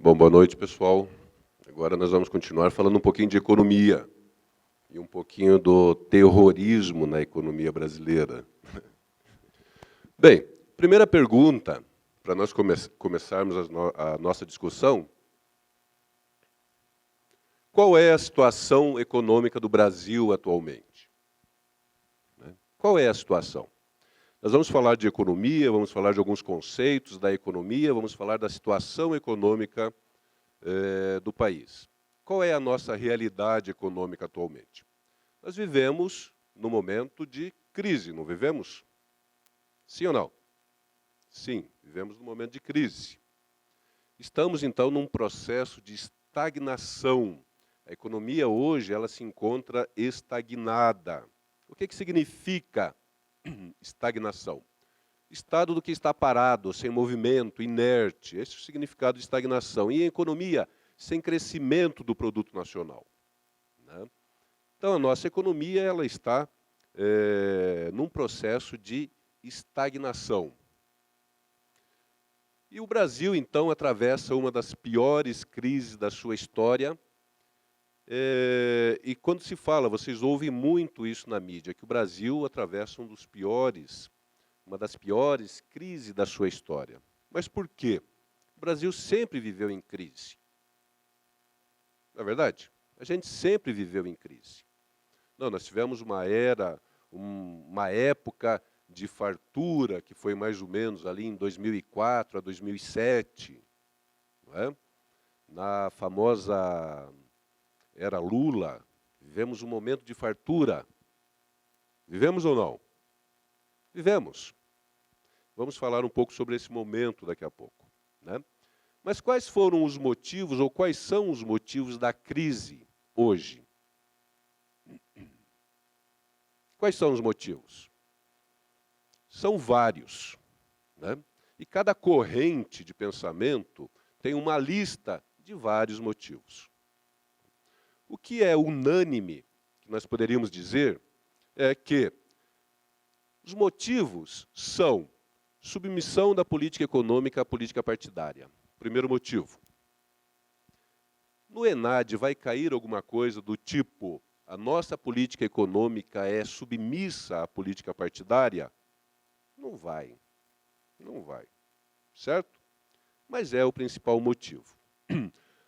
Bom, boa noite, pessoal. Agora nós vamos continuar falando um pouquinho de economia e um pouquinho do terrorismo na economia brasileira. Bem, primeira pergunta, para nós começarmos a nossa discussão: qual é a situação econômica do Brasil atualmente? Qual é a situação? Nós vamos falar de economia, vamos falar de alguns conceitos da economia, vamos falar da situação econômica do país. Qual é a nossa realidade econômica atualmente? Nós vivemos num momento de crise, não vivemos? Sim ou não? Sim, vivemos num momento de crise. Estamos, então, num processo de estagnação. A economia hoje ela se encontra estagnada. O que significa estagnação? Estado do que está parado, sem movimento, inerte. Esse é o significado de estagnação. E a economia, sem crescimento do produto nacional. Né? Então, a nossa economia ela está num processo de estagnação. E o Brasil, então, atravessa uma das piores crises da sua história. E quando se fala, vocês ouvem muito isso na mídia, que o Brasil atravessa uma das piores crises da sua história. Mas por quê? O Brasil sempre viveu em crise. Não é verdade? A gente sempre viveu em crise. Não, nós tivemos uma época de fartura, que foi mais ou menos ali em 2004 a 2007, não é? Na famosa era Lula, vivemos um momento de fartura. Vivemos ou não? Vivemos. Vamos falar um pouco sobre esse momento daqui a pouco, né? Mas quais foram os motivos, ou quais são os motivos da crise hoje? Quais são os motivos? São vários, né? E cada corrente de pensamento tem uma lista de vários motivos. O que é unânime, que nós poderíamos dizer, é que os motivos são submissão da política econômica à política partidária. Primeiro motivo. No ENAD vai cair alguma coisa do tipo: a nossa política econômica é submissa à política partidária? Não vai. Não vai. Certo? Mas é o principal motivo.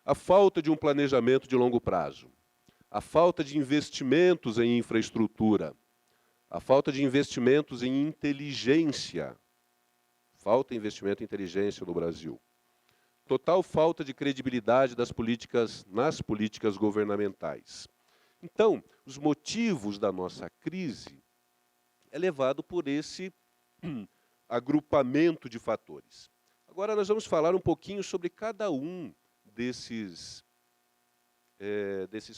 A falta de um planejamento de longo prazo. A falta de investimentos em infraestrutura. A falta de investimentos em inteligência. Falta de investimento em inteligência no Brasil. Total falta de credibilidade nas políticas governamentais. Então, os motivos da nossa crise é levado por esse agrupamento de fatores. Agora nós vamos falar um pouquinho sobre cada um desses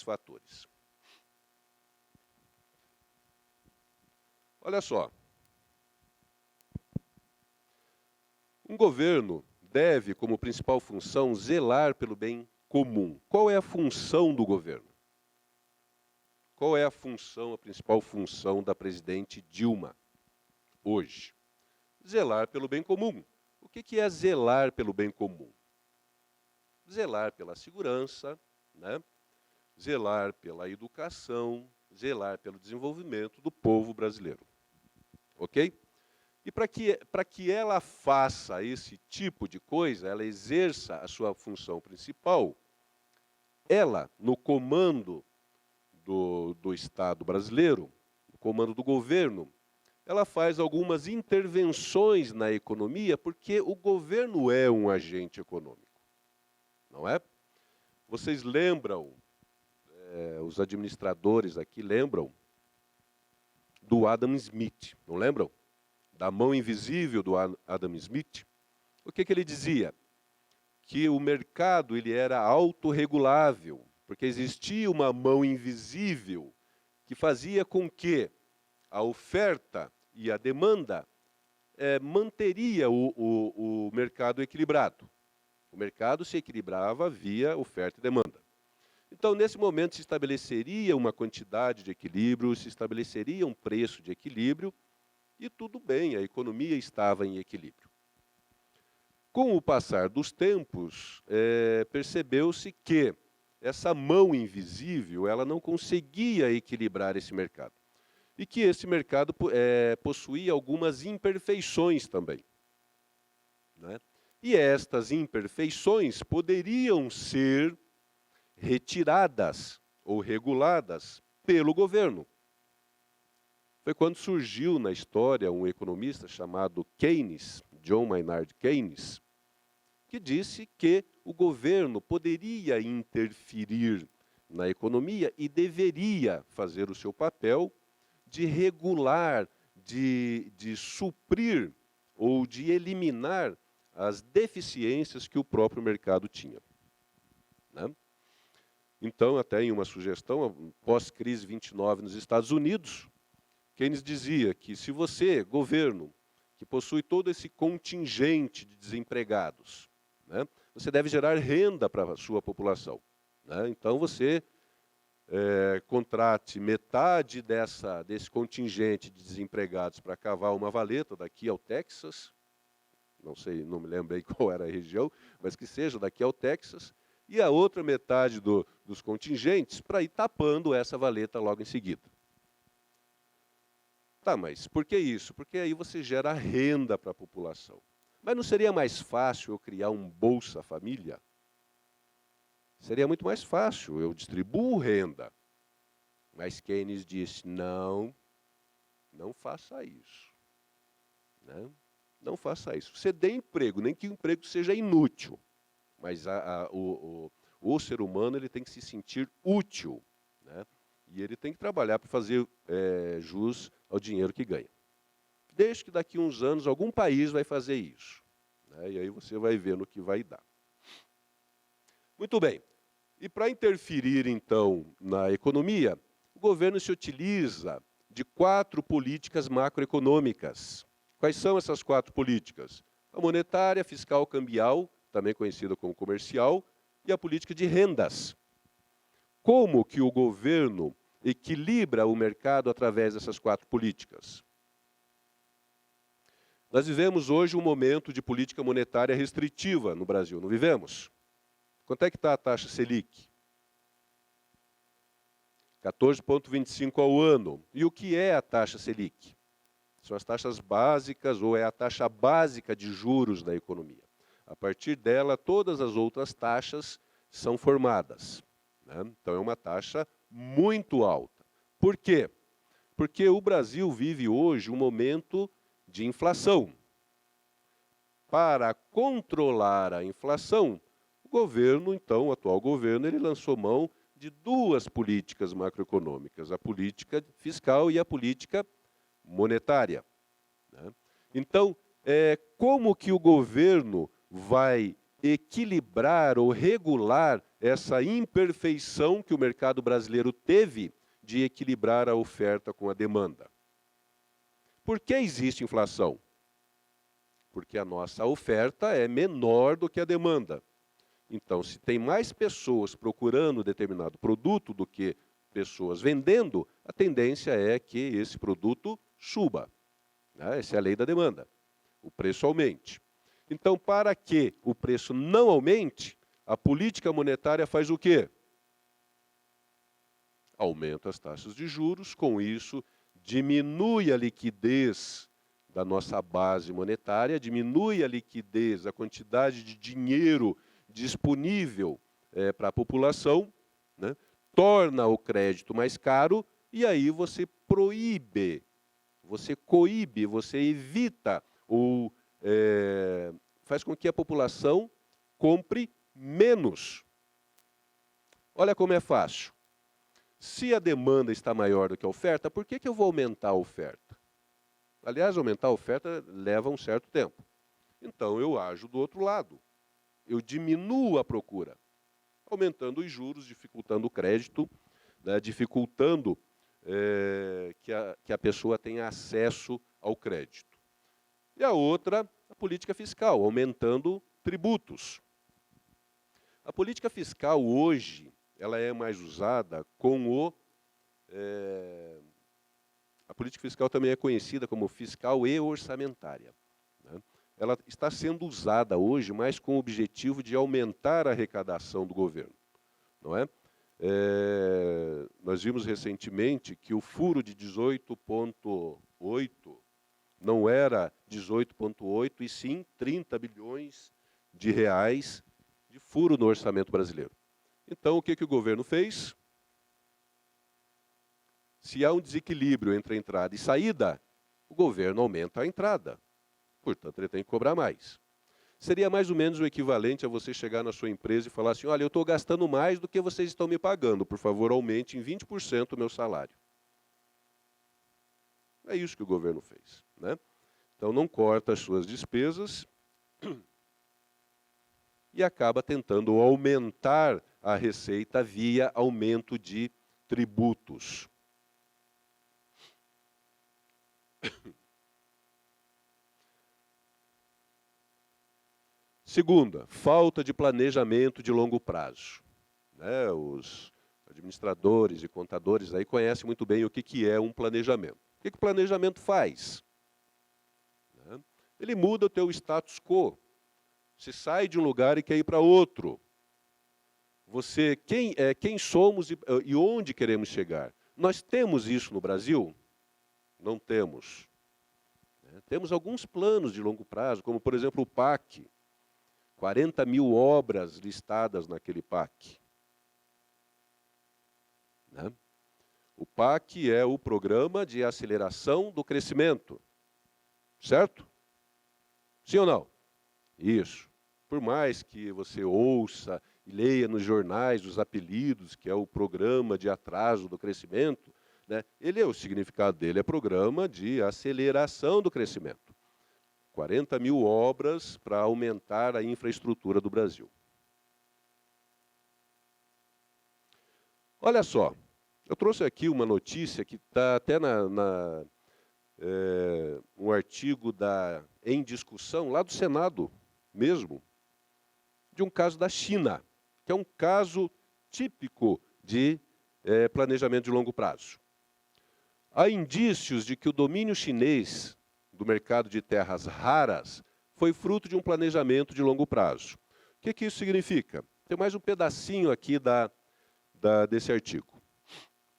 fatores. Olha só. Um governo deve, como principal função, zelar pelo bem comum. Qual é a função do governo? Qual é a principal função da presidente Dilma hoje? Zelar pelo bem comum. O que é zelar pelo bem comum? Zelar pela segurança, né? Zelar pela educação, zelar pelo desenvolvimento do povo brasileiro. Ok? E para que ela faça esse tipo de coisa, ela exerça a sua função principal, ela, no comando do Estado brasileiro, no comando do governo, ela faz algumas intervenções na economia, porque o governo é um agente econômico. Não é? Vocês lembram, os administradores aqui lembram do Adam Smith, não lembram? Da mão invisível do Adam Smith. O que ele dizia? Que o mercado ele era autorregulável, porque existia uma mão invisível que fazia com que a oferta e a demanda manteria o mercado equilibrado. O mercado se equilibrava via oferta e demanda. Então, nesse momento, se estabeleceria uma quantidade de equilíbrio, se estabeleceria um preço de equilíbrio, e tudo bem, a economia estava em equilíbrio. Com o passar dos tempos, percebeu-se que essa mão invisível ela não conseguia equilibrar esse mercado. E que esse mercado possuía algumas imperfeições também, né? E estas imperfeições poderiam ser retiradas ou reguladas pelo governo. Foi quando surgiu na história um economista chamado Keynes, John Maynard Keynes, que disse que o governo poderia interferir na economia e deveria fazer o seu papel de regular, de suprir ou de eliminar as deficiências que o próprio mercado tinha, né? Então, até em uma sugestão, pós-crise 29 nos Estados Unidos, Keynes dizia que se você, governo, que possui todo esse contingente de desempregados, né, você deve gerar renda para a sua população, né? Então, você contrate metade desse contingente de desempregados para cavar uma valeta daqui ao Texas, não sei, não me lembro aí qual era a região, mas que seja daqui ao Texas, e a outra metade dos contingentes para ir tapando essa valeta logo em seguida. Tá, mas por que isso? Porque aí você gera renda para a população. Mas não seria mais fácil eu criar um Bolsa Família? Seria muito mais fácil, eu distribuo renda. Mas Keynes disse, não faça isso, né? Não faça isso. Você dê emprego, nem que o emprego seja inútil. Mas o ser humano ele tem que se sentir útil, né? E ele tem que trabalhar para fazer jus ao dinheiro que ganha. Desde que daqui a uns anos algum país vai fazer isso, né? E aí você vai ver no que vai dar. Muito bem. E para interferir, então, na economia, o governo se utiliza de 4 políticas macroeconômicas. Quais são essas 4 políticas? A monetária, fiscal, cambial, também conhecida como comercial, e a política de rendas. Como que o governo equilibra o mercado através dessas 4 políticas? Nós vivemos hoje um momento de política monetária restritiva no Brasil, não vivemos? Quanto é que está a taxa Selic? 14,25 ao ano. E o que é a taxa Selic? São as taxas básicas, ou é a taxa básica de juros da economia. A partir dela, todas as outras taxas são formadas, né? Então, é uma taxa muito alta. Por quê? Porque o Brasil vive hoje um momento de inflação. Para controlar a inflação, o governo, então, o atual governo, ele lançou mão de 2 políticas macroeconômicas, a política fiscal e a política monetária, né? Então, como que o governo vai equilibrar ou regular essa imperfeição que o mercado brasileiro teve de equilibrar a oferta com a demanda? Por que existe inflação? Porque a nossa oferta é menor do que a demanda. Então, se tem mais pessoas procurando determinado produto do que pessoas vendendo, a tendência é que esse produto suba, né? Essa é a lei da demanda. O preço aumente. Então, para que o preço não aumente, a política monetária faz o quê? Aumenta as taxas de juros, com isso diminui a liquidez da nossa base monetária, diminui a liquidez, a quantidade de dinheiro disponível para a população, né? Torna o crédito mais caro e aí você proíbe, você coíbe, você evita ou faz com que a população compre menos. Olha como é fácil. Se a demanda está maior do que a oferta, por que eu vou aumentar a oferta? Aliás, aumentar a oferta leva um certo tempo. Então, eu ajo do outro lado. Eu diminuo a procura, aumentando os juros, dificultando o crédito, né, dificultando que a pessoa tenha acesso ao crédito. E a outra, a política fiscal, aumentando tributos. A política fiscal hoje, ela é mais usada com a política fiscal também é conhecida como fiscal e orçamentária, né? ela está sendo usada hoje mais com o objetivo de aumentar a arrecadação do governo, não é? Nós vimos recentemente que o furo de 18,8 não era 18,8 e sim 30 bilhões de reais de furo no orçamento brasileiro. Então, o que o governo fez? Se há um desequilíbrio entre a entrada e saída, o governo aumenta a entrada. Portanto, ele tem que cobrar mais. Seria mais ou menos o equivalente a você chegar na sua empresa e falar assim, olha, eu estou gastando mais do que vocês estão me pagando, por favor, aumente em 20% o meu salário. É isso que o governo fez, né? Então, não corta as suas despesas e acaba tentando aumentar a receita via aumento de tributos. Segunda, falta de planejamento de longo prazo. Né, os administradores e contadores aí conhecem muito bem o que é um planejamento. O que o planejamento faz? Né, ele muda o teu status quo. Você sai de um lugar e quer ir para outro. Você, quem somos e onde queremos chegar? Nós temos isso no Brasil? Não temos. Temos alguns planos de longo prazo, como, por exemplo, o PAC. 40 mil obras listadas naquele PAC. Né? O PAC é o Programa de Aceleração do Crescimento. Certo? Sim ou não? Isso. Por mais que você ouça e leia nos jornais os apelidos, que é o Programa de Atraso do Crescimento, né? O significado dele é Programa de Aceleração do Crescimento. 40 mil obras para aumentar a infraestrutura do Brasil. Olha só, eu trouxe aqui uma notícia que está até um artigo em discussão, lá do Senado mesmo, de um caso da China, que é um caso típico de planejamento de longo prazo. Há indícios de que o domínio chinês do mercado de terras raras foi fruto de um planejamento de longo prazo. O que isso significa? Tem mais um pedacinho aqui desse artigo.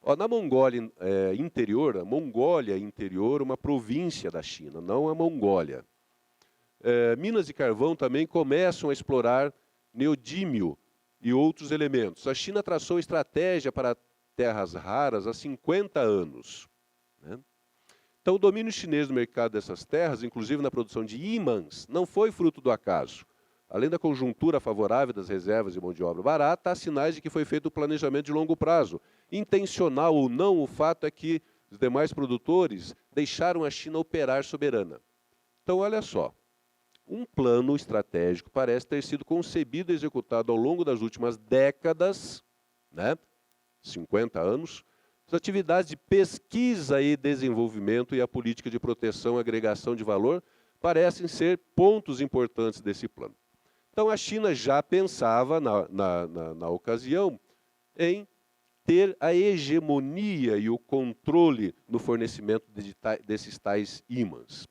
Ó, na Mongólia interior, a Mongólia interior, uma província da China, não a Mongólia. Minas de carvão também começam a explorar neodímio e outros elementos. A China traçou estratégia para terras raras há 50 anos. Né? Então, o domínio chinês no mercado dessas terras, inclusive na produção de ímãs, não foi fruto do acaso. Além da conjuntura favorável das reservas de mão de obra barata, há sinais de que foi feito um planejamento de longo prazo. Intencional ou não, o fato é que os demais produtores deixaram a China operar soberana. Então, olha só, um plano estratégico parece ter sido concebido e executado ao longo das últimas décadas, né, 50 anos, as atividades de pesquisa e desenvolvimento e a política de proteção e agregação de valor parecem ser pontos importantes desse plano. Então, a China já pensava, na ocasião, em ter a hegemonia e o controle no fornecimento desses tais ímãs.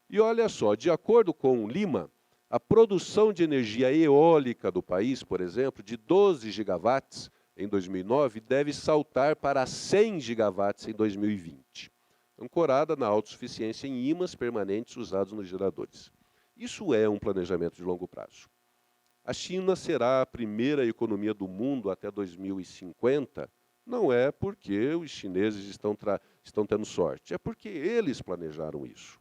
E olha só, de acordo com Lima, a produção de energia eólica do país, por exemplo, de 12 gigawatts, em 2009, deve saltar para 100 gigawatts em 2020, ancorada na autossuficiência em ímãs permanentes usados nos geradores. Isso é um planejamento de longo prazo. A China será a primeira economia do mundo até 2050, não é porque os chineses estão tendo sorte, é porque eles planejaram isso.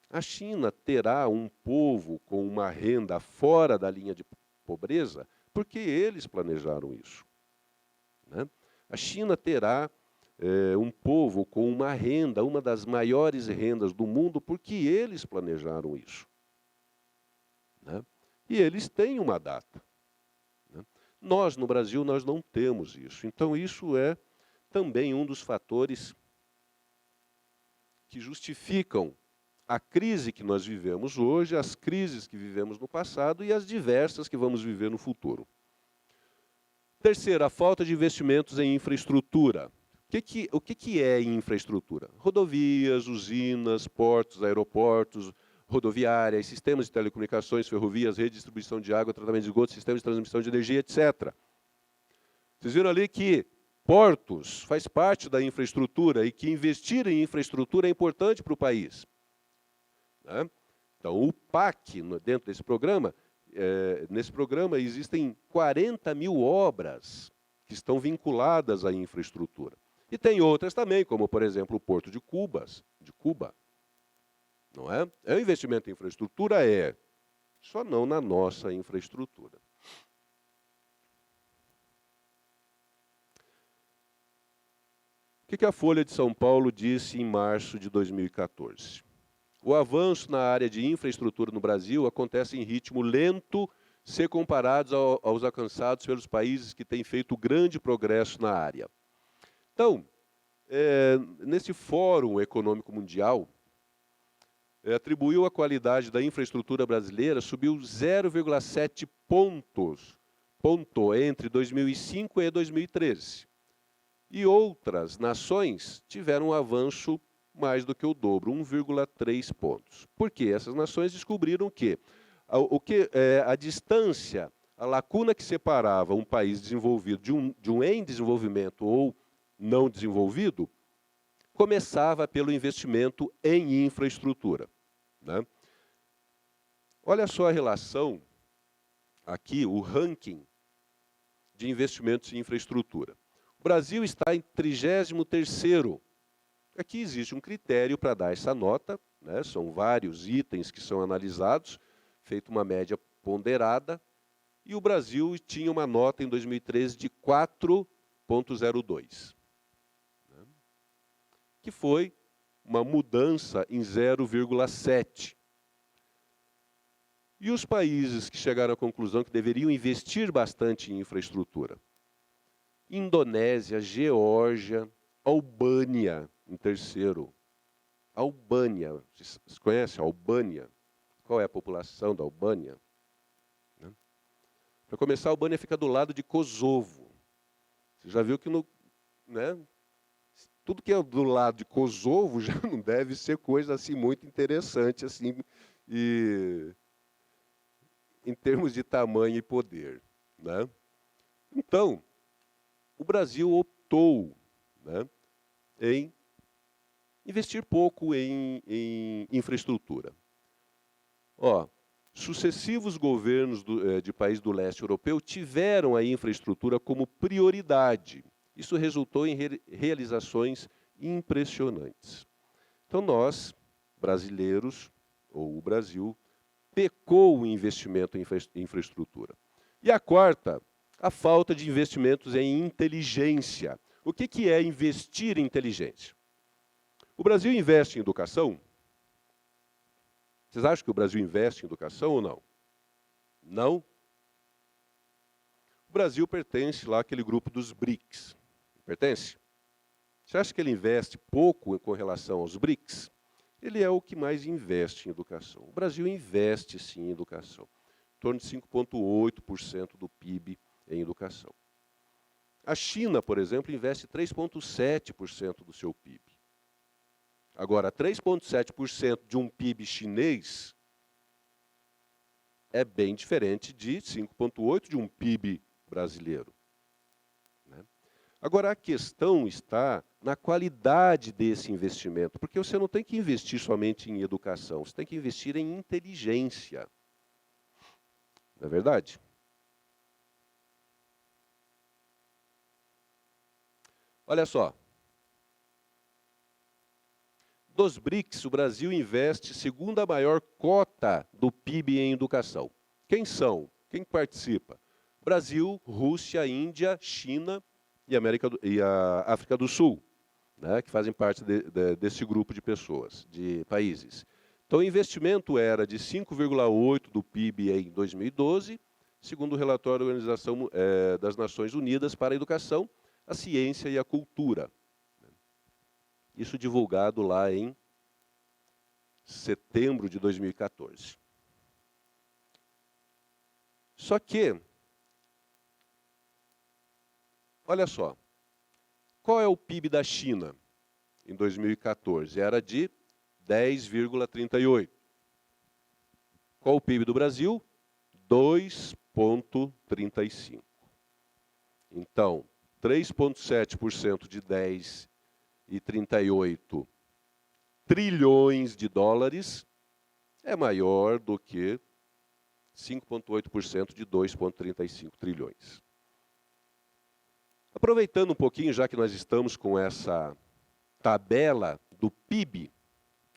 A China terá um povo com uma renda fora da linha de pobreza porque eles planejaram isso. Né? A China terá um povo com uma renda, uma das maiores rendas do mundo, porque eles planejaram isso. Né? E eles têm uma data. Né? Nós, no Brasil, nós não temos isso. Então, isso é também um dos fatores que justificam a crise que nós vivemos hoje, as crises que vivemos no passado e as diversas que vamos viver no futuro. Terceira, a falta de investimentos em infraestrutura. O que é infraestrutura? Rodovias, usinas, portos, aeroportos, rodoviárias, sistemas de telecomunicações, ferrovias, rede de distribuição de água, tratamento de esgoto, sistemas de transmissão de energia, etc. Vocês viram ali que portos faz parte da infraestrutura e que investir em infraestrutura é importante para o país. Né? Então, o PAC, dentro desse programa, nesse programa existem 40 mil obras que estão vinculadas à infraestrutura. E tem outras também, como, por exemplo, o Porto de Cuba. Não é? É um investimento em infraestrutura? É. Só não na nossa infraestrutura. O que a Folha de São Paulo disse em março de 2014? O avanço na área de infraestrutura no Brasil acontece em ritmo lento se comparados aos alcançados pelos países que têm feito grande progresso na área. Então, nesse Fórum Econômico Mundial, atribuiu a qualidade da infraestrutura brasileira, subiu 0,7 ponto entre 2005 e 2013. E outras nações tiveram um avanço mais do que o dobro, 1,3 pontos. Por quê? Essas nações descobriram que a distância, a lacuna que separava um país desenvolvido de um em desenvolvimento ou não desenvolvido, começava pelo investimento em infraestrutura. Né? Olha só a relação, aqui, o ranking de investimentos em infraestrutura. O Brasil está em 33º. Aqui existe um critério para dar essa nota, né? São vários itens que são analisados, feita uma média ponderada, e o Brasil tinha uma nota em 2013 de 4,02, né? Que foi uma mudança em 0,7. E os países que chegaram à conclusão que deveriam investir bastante em infraestrutura? Indonésia, Geórgia, Albânia, em terceiro. Albânia, vocês conhecem a Albânia? Qual é a população da Albânia? Né? Para começar, a Albânia fica do lado de Kosovo. Você já viu que né, tudo que é do lado de Kosovo já não deve ser coisa assim muito interessante assim, em termos de tamanho e poder. Né? Então, o Brasil optou, né, em investir pouco em infraestrutura. Sucessivos governos de países do leste europeu tiveram a infraestrutura como prioridade. Isso resultou em realizações impressionantes. Então nós, brasileiros, ou o Brasil, pecou o investimento em infraestrutura. E a quarta, a falta de investimentos em inteligência. O que é investir em inteligência? O Brasil investe em educação? Vocês acham que o Brasil investe em educação ou não? Não? O Brasil pertence lá àquele grupo dos BRICS. Pertence? Você acha que ele investe pouco com relação aos BRICS? Ele é o que mais investe em educação. O Brasil investe, sim, em educação. Em torno de 5,8% do PIB em educação. A China, por exemplo, investe 3,7% do seu PIB. Agora, 3,7% de um PIB chinês é bem diferente de 5,8% de um PIB brasileiro. Né? Agora, a questão está na qualidade desse investimento, porque você não tem que investir somente em educação, você tem que investir em inteligência. Não é verdade? Olha só. Dos BRICS, o Brasil investe segunda maior cota do PIB em educação. Quem são? Quem participa? Brasil, Rússia, Índia, China e a África do Sul, né, que fazem parte desse grupo de pessoas, de países. Então, o investimento era de 5,8% do PIB em 2012, segundo o relatório da Organização das Nações Unidas para a Educação, a Ciência e a Cultura. Isso divulgado lá em setembro de 2014. Só que, olha só, qual é o PIB da China em 2014? Era de 10,38. Qual o PIB do Brasil? 2,35. Então, 3,7% de 10,38 trilhões de dólares é maior do que 5,8% de 2,35 trilhões. Aproveitando um pouquinho, já que nós estamos com essa tabela do PIB,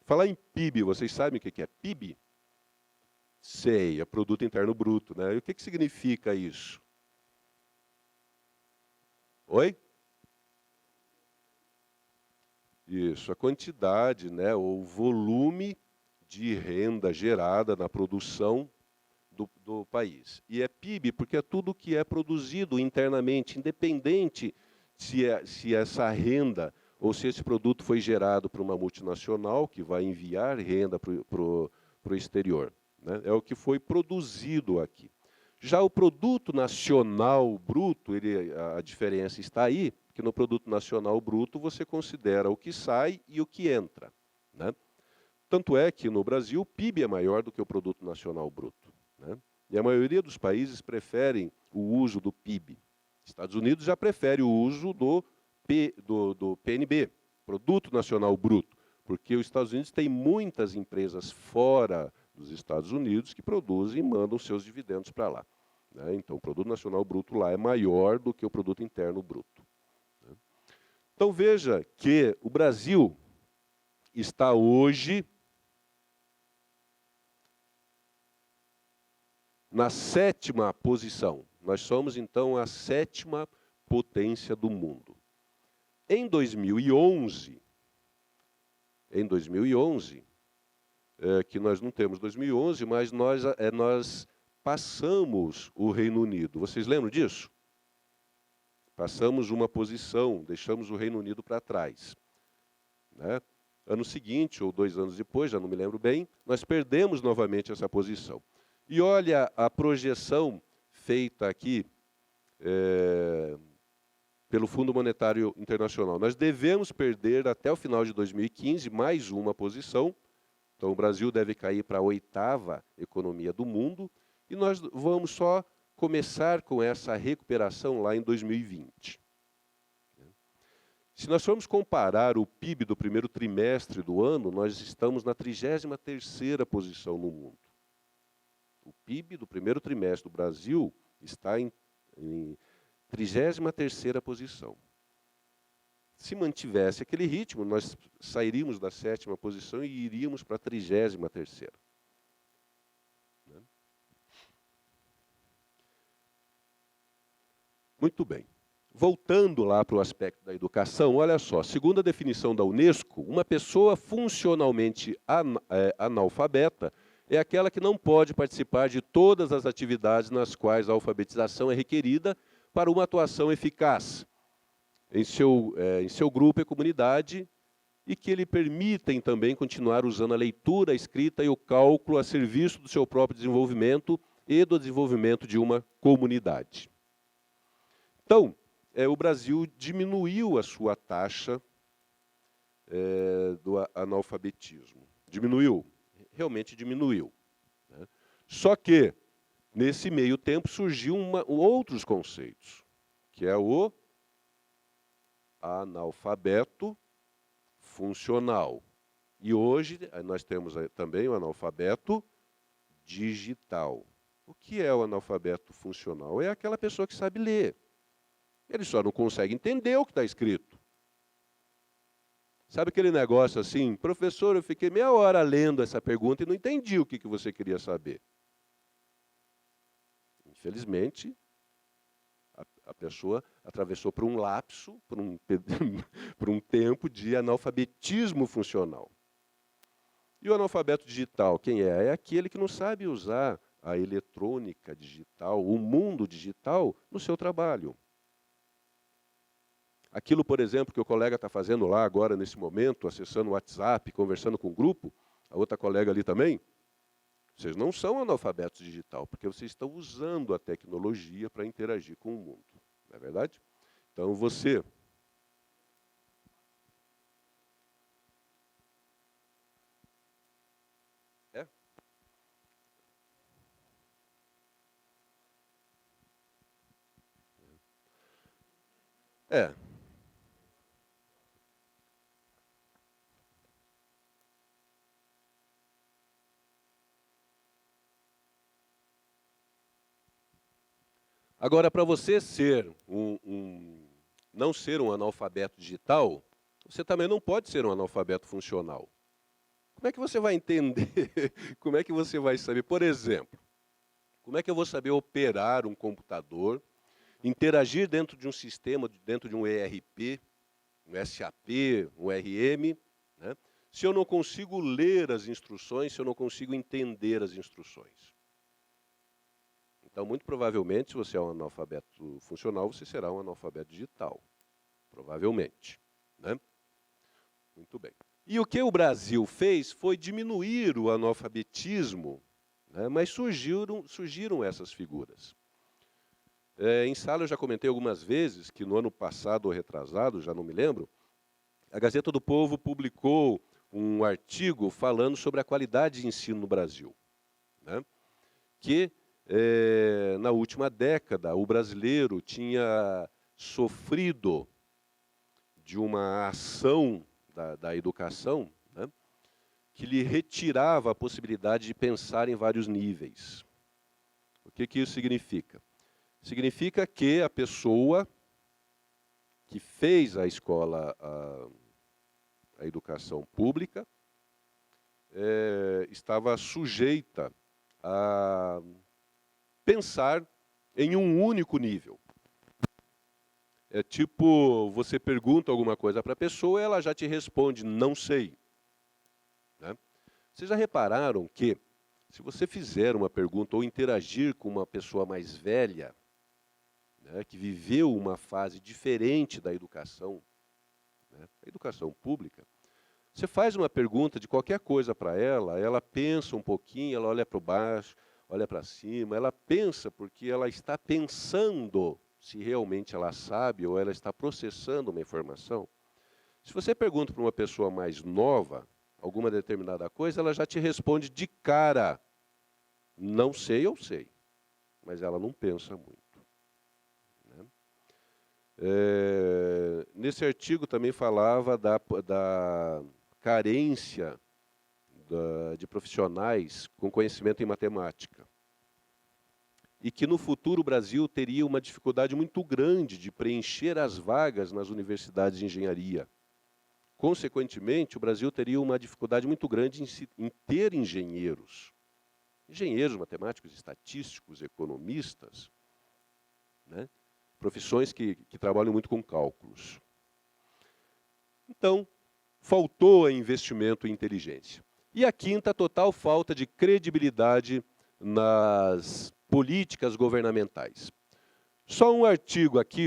falar em PIB, vocês sabem o que é PIB? Sei, é Produto Interno Bruto, né? E o que significa isso? Oi? Isso, a quantidade, né, ou volume de renda gerada na produção do país. E é PIB porque é tudo que é produzido internamente, independente se essa renda ou se esse produto foi gerado por uma multinacional que vai enviar renda para o exterior. Né? É o que foi produzido aqui. Já o produto nacional bruto, a diferença está aí, porque no produto nacional bruto você considera o que sai e o que entra. Né? Tanto é que no Brasil o PIB é maior do que o produto nacional bruto. Né? E a maioria dos países preferem o uso do PIB. Estados Unidos já prefere o uso do PNB, Produto Nacional Bruto, porque os Estados Unidos têm muitas empresas fora dos Estados Unidos que produzem e mandam seus dividendos para lá. Né? Então, o Produto Nacional Bruto lá é maior do que o Produto Interno Bruto. Né? Então, veja que o Brasil está hoje na 7ª posição. Nós somos, então, a 7ª potência do mundo. Em 2011, que nós não temos 2011, mas nós passamos o Reino Unido. Vocês lembram disso? Passamos uma posição, deixamos o Reino Unido para trás. Né? Ano seguinte, ou 2 anos depois, já não me lembro bem, nós perdemos novamente essa posição. E olha a projeção feita aqui pelo Fundo Monetário Internacional. Nós devemos perder até o final de 2015 mais uma posição. Então o Brasil deve cair para a 8ª economia do mundo e nós vamos só começar com essa recuperação lá em 2020. Se nós formos comparar o PIB do primeiro trimestre do ano, nós estamos na 33ª posição no mundo. O PIB do primeiro trimestre do Brasil está em 33ª posição. Se mantivesse aquele ritmo, nós sairíamos da 7ª posição e iríamos para a 33ª. Né? Muito bem. Voltando lá para o aspecto da educação, olha só, segundo a definição da Unesco, uma pessoa funcionalmente analfabeta é aquela que não pode participar de todas as atividades nas quais a alfabetização é requerida para uma atuação eficaz em seu grupo e comunidade e que lhe permitem também continuar usando a leitura, a escrita e o cálculo a serviço do seu próprio desenvolvimento e do desenvolvimento de uma comunidade. Então, o Brasil diminuiu a sua taxa do analfabetismo. Diminuiu? Realmente diminuiu. Né? Só que, nesse meio tempo, surgiu outros conceitos, que é o analfabeto funcional. E hoje nós temos também o analfabeto digital. O que é o analfabeto funcional? É aquela pessoa que sabe ler. Ele só não consegue entender o que está escrito. Sabe aquele negócio assim, professor, eu fiquei meia hora lendo essa pergunta e não entendi o que você queria saber. Infelizmente, a pessoa atravessou por um lapso, por um tempo de analfabetismo funcional. E o analfabeto digital, quem é? É aquele que não sabe usar a eletrônica digital, o mundo digital, no seu trabalho. Aquilo, por exemplo, que o colega está fazendo lá agora, nesse momento, acessando o WhatsApp, conversando com o grupo, a outra colega ali também, vocês não são analfabetos digital, porque vocês estão usando a tecnologia para interagir com o mundo. Não é verdade? Então, você... É. Agora, para você ser não ser um analfabeto digital, você também não pode ser um analfabeto funcional. Como é que você vai entender? Como é que você vai saber? Por exemplo, como é que eu vou saber operar um computador, interagir dentro de um sistema, dentro de um ERP, um SAP, um RM, né, se eu não consigo ler as instruções, se eu não consigo entender as instruções? Então, muito provavelmente, se você é um analfabeto funcional, você será um analfabeto digital. Provavelmente. Né? Muito bem. E o que o Brasil fez foi diminuir o analfabetismo, né, mas surgiram essas figuras. Em sala eu já comentei algumas vezes que no ano passado ou retrasado, já não me lembro, a Gazeta do Povo publicou um artigo falando sobre a qualidade de ensino no Brasil. Né, que na última década o brasileiro tinha sofrido de uma ação da educação, né, que lhe retirava a possibilidade de pensar em vários níveis. O que isso significa? Significa que a pessoa que fez a escola, a educação pública, estava sujeita a pensar em um único nível. É tipo, você pergunta alguma coisa para a pessoa e ela já te responde, não sei. Né? Vocês já repararam que, se você fizer uma pergunta ou interagir com uma pessoa mais velha, né, que viveu uma fase diferente da educação, né, a educação pública, você faz uma pergunta de qualquer coisa para ela pensa um pouquinho, ela olha para baixo, olha para cima, ela pensa porque ela está pensando se realmente ela sabe ou ela está processando uma informação. Se você pergunta para uma pessoa mais nova alguma determinada coisa, ela já te responde de cara, não sei, eu sei, mas ela não pensa muito. Né? Nesse artigo também falava da carência de profissionais com conhecimento em matemática. E que no futuro o Brasil teria uma dificuldade muito grande de preencher as vagas nas universidades de engenharia. Consequentemente, o Brasil teria uma dificuldade muito grande em ter engenheiros. Engenheiros, matemáticos, estatísticos, economistas, né? Profissões que trabalham muito com cálculos. Então, faltou investimento em inteligência. E a quinta, total falta de credibilidade nas políticas governamentais. Só um artigo aqui,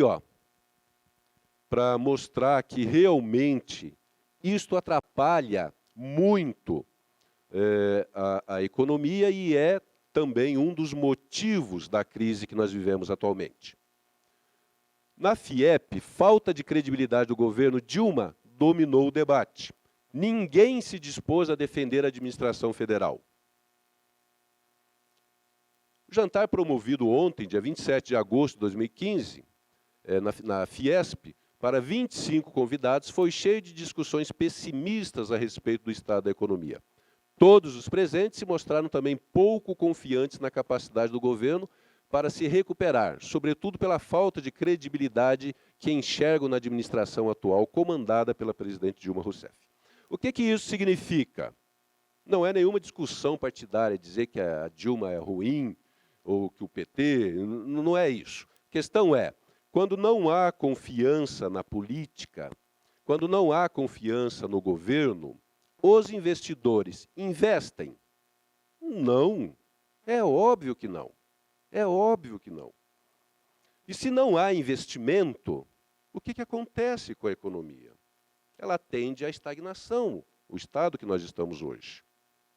para mostrar que realmente isto atrapalha muito a economia e é também um dos motivos da crise que nós vivemos atualmente. Na FIEP, falta de credibilidade do governo Dilma dominou o debate. Ninguém se dispôs a defender a administração federal. O jantar promovido ontem, dia 27 de agosto de 2015, na Fiesp, para 25 convidados, foi cheio de discussões pessimistas a respeito do estado da economia. Todos os presentes se mostraram também pouco confiantes na capacidade do governo para se recuperar, sobretudo pela falta de credibilidade que enxergam na administração atual, comandada pela presidente Dilma Rousseff. O que isso significa? Não é nenhuma discussão partidária dizer que a Dilma é ruim ou que o PT, não é isso. A questão é, quando não há confiança na política, quando não há confiança no governo, os investidores investem? Não. É óbvio que não. É óbvio que não. E se não há investimento, o que acontece com a economia? Ela tende à estagnação, o estado que nós estamos hoje.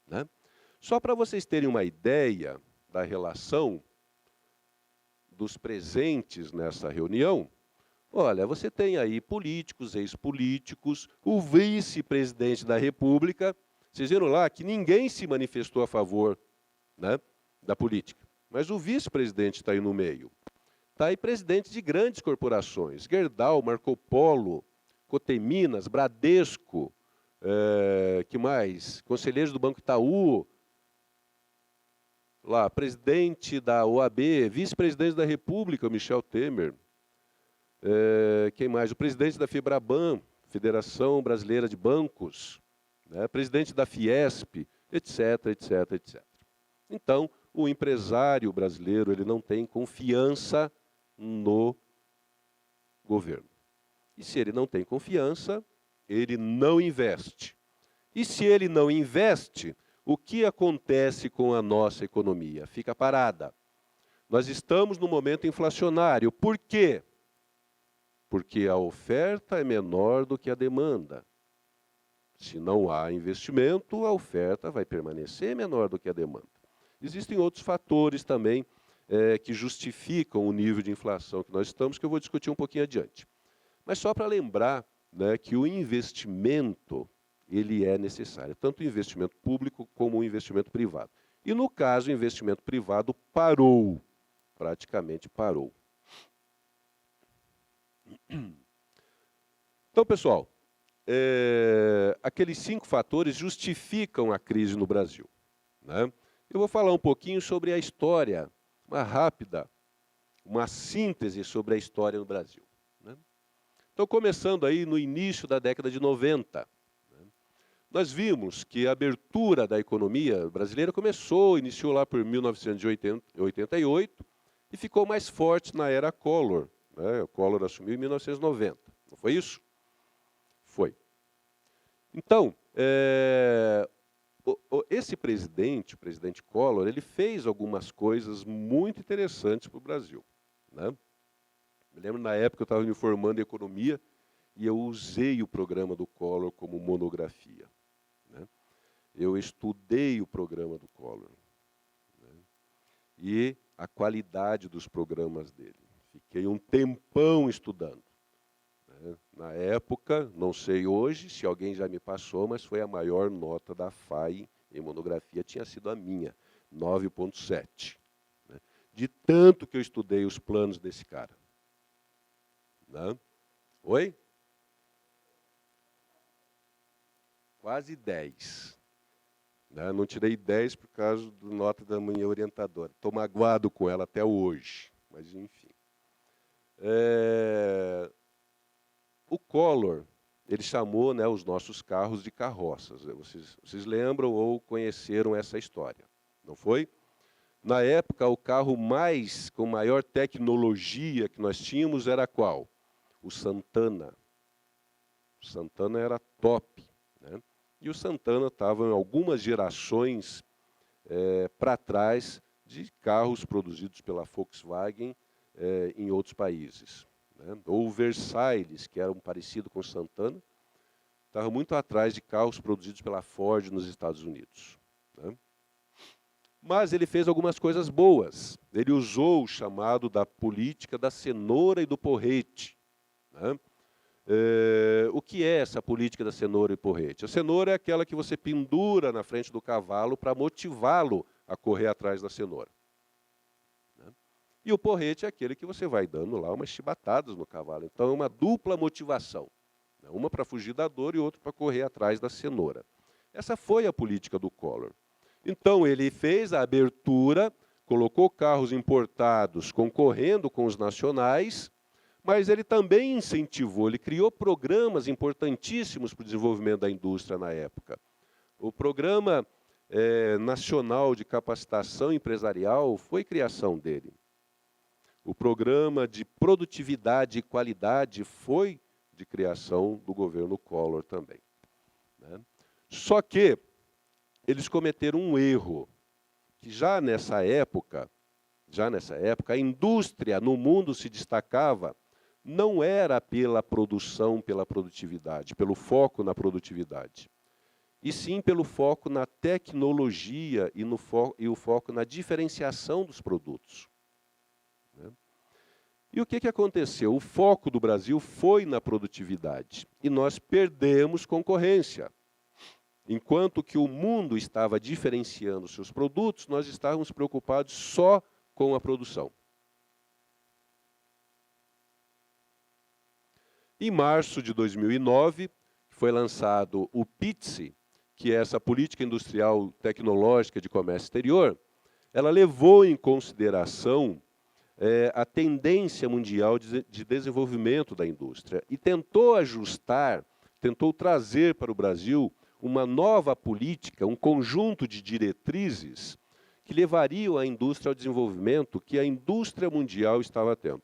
Né? Só para vocês terem uma ideia da relação dos presentes nessa reunião, olha, você tem aí políticos, ex-políticos, o vice-presidente da República. Vocês viram lá que ninguém se manifestou a favor, né, da política, mas o vice-presidente está aí no meio. Tá? E presidentes de grandes corporações, Gerdau, Marco Polo, Coteminas, Bradesco, que mais? Conselheiros do Banco Itaú, lá, presidente da OAB, vice-presidente da República, Michel Temer, quem mais? O presidente da FEBRABAN, Federação Brasileira de Bancos, né? Presidente da Fiesp, etc, etc, etc. Então, o empresário brasileiro ele não tem confiança no governo. E se ele não tem confiança, ele não investe. E se ele não investe, o que acontece com a nossa economia? Fica parada. Nós estamos num momento inflacionário. Por quê? Porque a oferta é menor do que a demanda. Se não há investimento, a oferta vai permanecer menor do que a demanda. Existem outros fatores também que justificam o nível de inflação que nós estamos, que eu vou discutir um pouquinho adiante. Mas só para lembrar, né, que o investimento ele é necessário, tanto o investimento público como o investimento privado. E no caso, o investimento privado parou, praticamente parou. Então, pessoal, aqueles 5 fatores justificam a crise no Brasil, né? Eu vou falar um pouquinho sobre a história, uma síntese sobre a história no Brasil, né? Então, começando aí no início da década de 90, né, nós vimos que a abertura da economia brasileira iniciou lá por 1988 e ficou mais forte na era Collor, né? O Collor assumiu em 1990, não foi isso? Foi. Então, esse presidente, o presidente Collor, ele fez algumas coisas muito interessantes para o Brasil, né? Me lembro, na época, eu estava me formando em economia e eu usei o programa do Collor como monografia, né? Eu estudei o programa do Collor, né? E a qualidade dos programas dele. Fiquei um tempão estudando. Na época, não sei hoje, se alguém já me passou, mas foi a maior nota da FAI em monografia, tinha sido a minha, 9,7. Né? De tanto que eu estudei os planos desse cara. Né? Oi? Quase 10. Né? Não tirei 10 por causa da nota da minha orientadora. Estou magoado com ela até hoje, mas enfim. O Collor, ele chamou, né, os nossos carros de carroças. Vocês lembram ou conheceram essa história, não foi? Na época, o carro com maior tecnologia que nós tínhamos era qual? O Santana. O Santana era top, né? E o Santana estava em algumas gerações para trás de carros produzidos pela Volkswagen em outros países. Né? Ou o Versailles, que era um parecido com o Santana, estava muito atrás de carros produzidos pela Ford nos Estados Unidos. Né? Mas ele fez algumas coisas boas. Ele usou o chamado da política da cenoura e do porrete. Né? O que é essa política da cenoura e porrete? A cenoura é aquela que você pendura na frente do cavalo para motivá-lo a correr atrás da cenoura. E o porrete é aquele que você vai dando lá umas chibatadas no cavalo. Então é uma dupla motivação. Uma para fugir da dor e outra para correr atrás da cenoura. Essa foi a política do Collor. Então ele fez a abertura, colocou carros importados concorrendo com os nacionais, mas ele também incentivou, ele criou programas importantíssimos para o desenvolvimento da indústria na época. O Programa Nacional de Capacitação Empresarial foi criação dele. O Programa de Produtividade e Qualidade foi de criação do governo Collor também. Né? Só que eles cometeram um erro, que já nessa época, a indústria no mundo se destacava, não era pela produção, pela produtividade, pelo foco na produtividade, e sim pelo foco na tecnologia e o foco na diferenciação dos produtos. Né? E o que aconteceu? O foco do Brasil foi na produtividade, e nós perdemos concorrência. Enquanto que o mundo estava diferenciando seus produtos, nós estávamos preocupados só com a produção. Em março de 2009, foi lançado o PITSE, que é essa Política Industrial Tecnológica de Comércio Exterior. Ela levou em consideração a tendência mundial de desenvolvimento da indústria e tentou ajustar, tentou trazer para o Brasil uma nova política, um conjunto de diretrizes que levariam a indústria ao desenvolvimento que a indústria mundial estava tendo.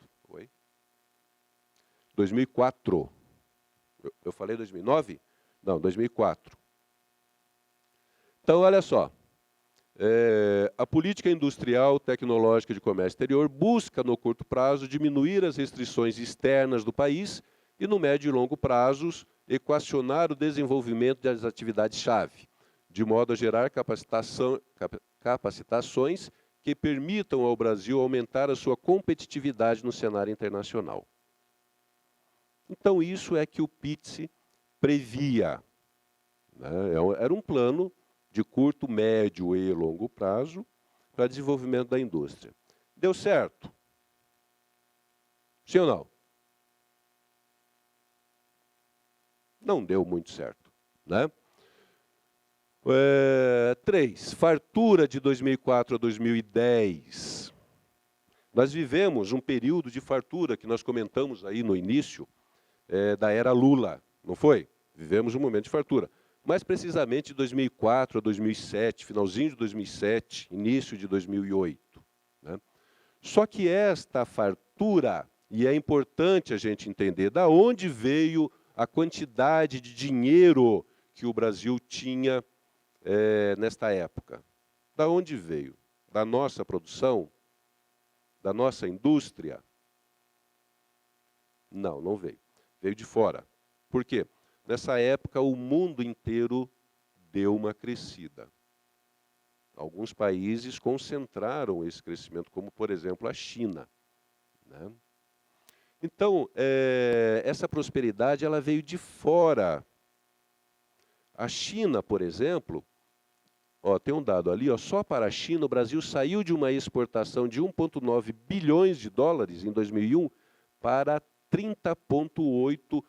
2004. Eu falei 2009? Não, 2004. Então, olha só. A política industrial tecnológica de comércio exterior busca, no curto prazo, diminuir as restrições externas do país e, no médio e longo prazos, equacionar o desenvolvimento das atividades-chave, de modo a gerar capacitações que permitam ao Brasil aumentar a sua competitividade no cenário internacional. Então, isso é que o PITSE previa, né? Era um plano de curto, médio e longo prazo para desenvolvimento da indústria. Deu certo? Sim ou não? Não deu muito certo, né? 3. Fartura de 2004 a 2010. Nós vivemos um período de fartura que nós comentamos aí no início da era Lula, não foi? Vivemos um momento de fartura. Mais precisamente de 2004 a 2007, finalzinho de 2007, início de 2008. Né? Só que esta fartura, e é importante a gente entender de onde veio a quantidade de dinheiro que o Brasil tinha nesta época. Da onde veio? Da nossa produção? Da nossa indústria? Não, não veio. Veio de fora. Por quê? Nessa época, o mundo inteiro deu uma crescida. Alguns países concentraram esse crescimento, como, por exemplo, a China. Né? Então, essa prosperidade ela veio de fora. A China, por exemplo, tem um dado ali, só para a China, o Brasil saiu de uma exportação de 1,9 bilhões de dólares em 2001 para 30,8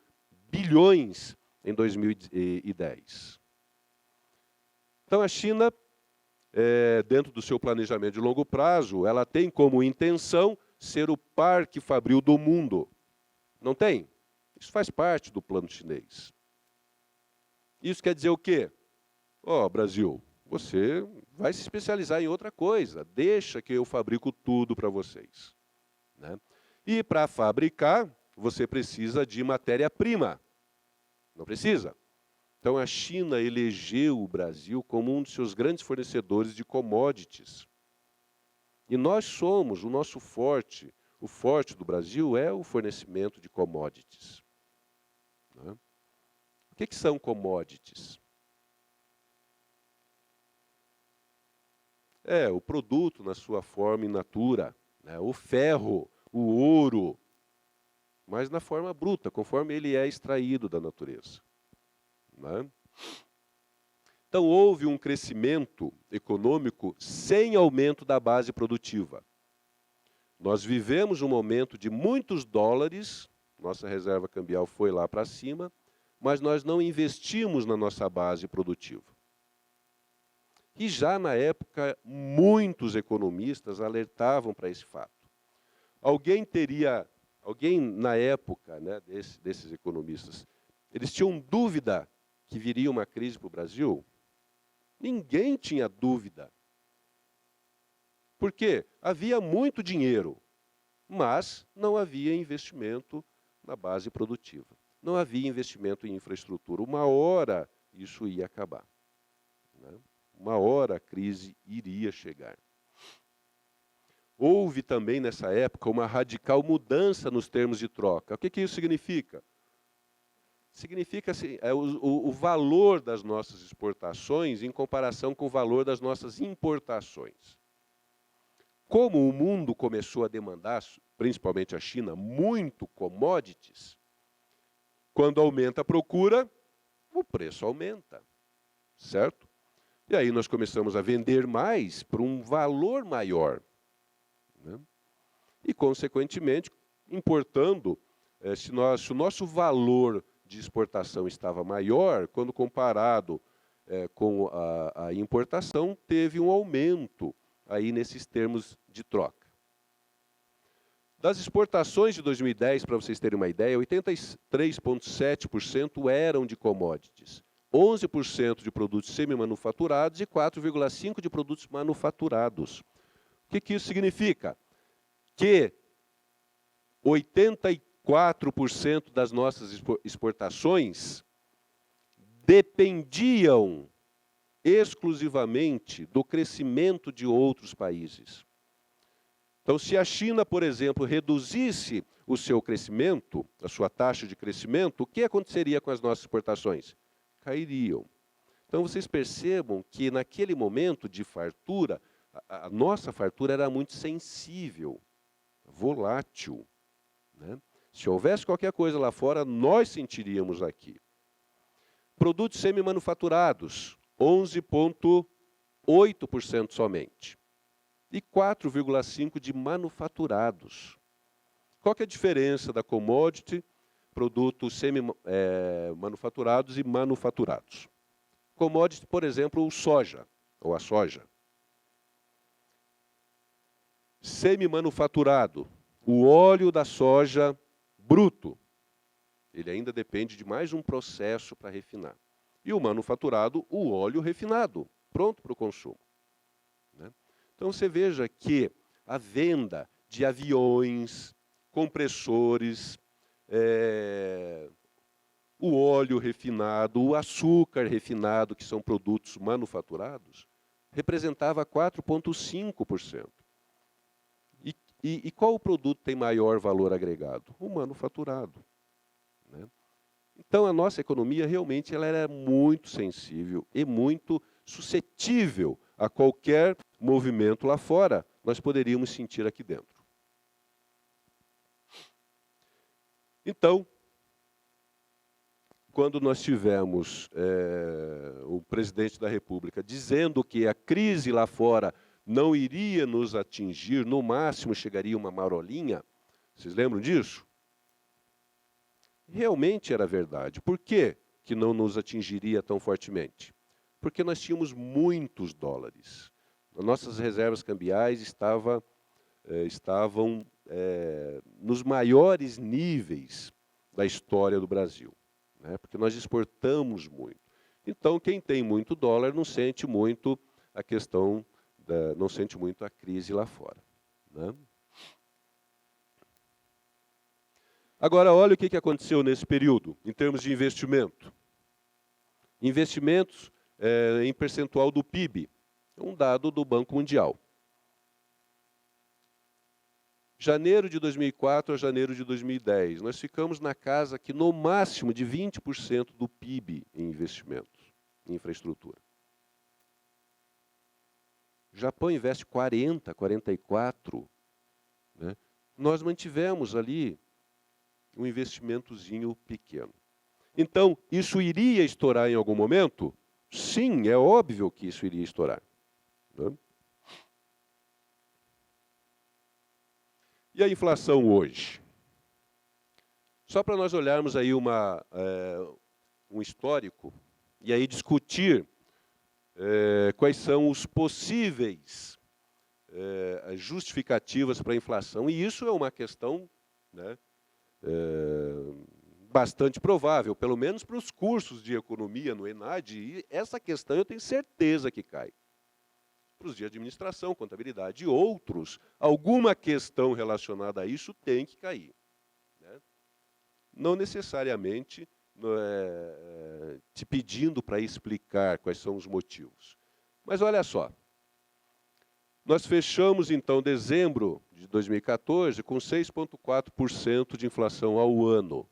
bilhões em 2010. Então, a China, dentro do seu planejamento de longo prazo, ela tem como intenção ser o parque fabril do mundo. Não tem? Isso faz parte do plano chinês. Isso quer dizer o quê? Brasil, você vai se especializar em outra coisa. Deixa que eu fabrico tudo para vocês. Né? E para fabricar, você precisa de matéria-prima. Não precisa? Então, a China elegeu o Brasil como um dos seus grandes fornecedores de commodities. E nós somos, o nosso forte, o forte do Brasil é o fornecimento de commodities. Né? O que são commodities? O produto na sua forma in natura, né? O ferro, o ouro, mas na forma bruta, conforme ele é extraído da natureza. Né? Então, houve um crescimento econômico sem aumento da base produtiva. Nós vivemos um momento de muitos dólares, nossa reserva cambial foi lá para cima, mas nós não investimos na nossa base produtiva. E já na época, muitos economistas alertavam para esse fato. Alguém na época, né, desses economistas, eles tinham dúvida que viria uma crise para o Brasil? Ninguém tinha dúvida. Por quê? Havia muito dinheiro, mas não havia investimento na base produtiva. Não havia investimento em infraestrutura. Uma hora isso ia acabar. Né? Uma hora a crise iria chegar. Houve também, nessa época, uma radical mudança nos termos de troca. O que isso significa? Significa assim, o valor das nossas exportações em comparação com o valor das nossas importações. Como o mundo começou a demandar, principalmente a China, muito commodities, quando aumenta a procura, o preço aumenta, certo? E aí nós começamos a vender mais por um valor maior. Né? E, consequentemente, importando se o nosso valor de exportação estava maior, quando comparado com a importação, teve um aumento aí nesses termos de troca. Das exportações de 2010, para vocês terem uma ideia, 83,7% eram de commodities, 11% de produtos semi-manufaturados e 4,5% de produtos manufaturados. O que isso significa? Que 84% das nossas exportações dependiam exclusivamente do crescimento de outros países. Então, se a China, por exemplo, reduzisse o seu crescimento, a sua taxa de crescimento, o que aconteceria com as nossas exportações? Cairiam. Então, vocês percebam que naquele momento de fartura, a nossa fartura era muito sensível, volátil, né? Se houvesse qualquer coisa lá fora, nós sentiríamos aqui. Produtos semi-manufaturados, 11,8% somente. E 4,5% de manufaturados. Qual que é a diferença da commodity, produtos semi-manufaturados e manufaturados? Commodity, por exemplo, o soja, ou a soja. Semi-manufaturado, o óleo da soja bruto. Ele ainda depende de mais um processo para refinar. E o manufaturado, o óleo refinado, pronto para o consumo. Né? Então, você veja que a venda de aviões, compressores, o óleo refinado, o açúcar refinado, que são produtos manufaturados, representava 4,5%. E qual o produto tem maior valor agregado? O manufaturado. Né? Então, a nossa economia realmente ela era muito sensível e muito suscetível a qualquer movimento lá fora, nós poderíamos sentir aqui dentro. Então, quando nós tivemos o presidente da República dizendo que a crise lá fora não iria nos atingir, no máximo chegaria uma marolinha, vocês lembram disso? Realmente era verdade. Por que que não nos atingiria tão fortemente? Porque nós tínhamos muitos dólares. As nossas reservas cambiais estavam nos maiores níveis da história do Brasil, né? Porque nós exportamos muito. Então, quem tem muito dólar não sente muito a questão, não sente muito a crise lá fora, né? Agora, olha o que aconteceu nesse período, em termos de investimento. Investimentos em percentual do PIB, um dado do Banco Mundial. Janeiro de 2004 a janeiro de 2010, nós ficamos na casa que no máximo de 20% do PIB em investimentos, em infraestrutura. O Japão investe 40%, 44%. Né? Nós mantivemos ali um investimentozinho pequeno. Então, isso iria estourar em algum momento? Sim, é óbvio que isso iria estourar. Né? E a inflação hoje? Só para nós olharmos aí um histórico e aí discutir quais são os possíveis justificativas para a inflação. E isso é uma questão, né, bastante provável, pelo menos para os cursos de economia no ENAD, e essa questão eu tenho certeza que cai. Para os de administração, contabilidade e outros, alguma questão relacionada a isso tem que cair. Né? Não necessariamente te pedindo para explicar quais são os motivos. Mas olha só, nós fechamos então dezembro de 2014 com 6,4% de inflação ao ano.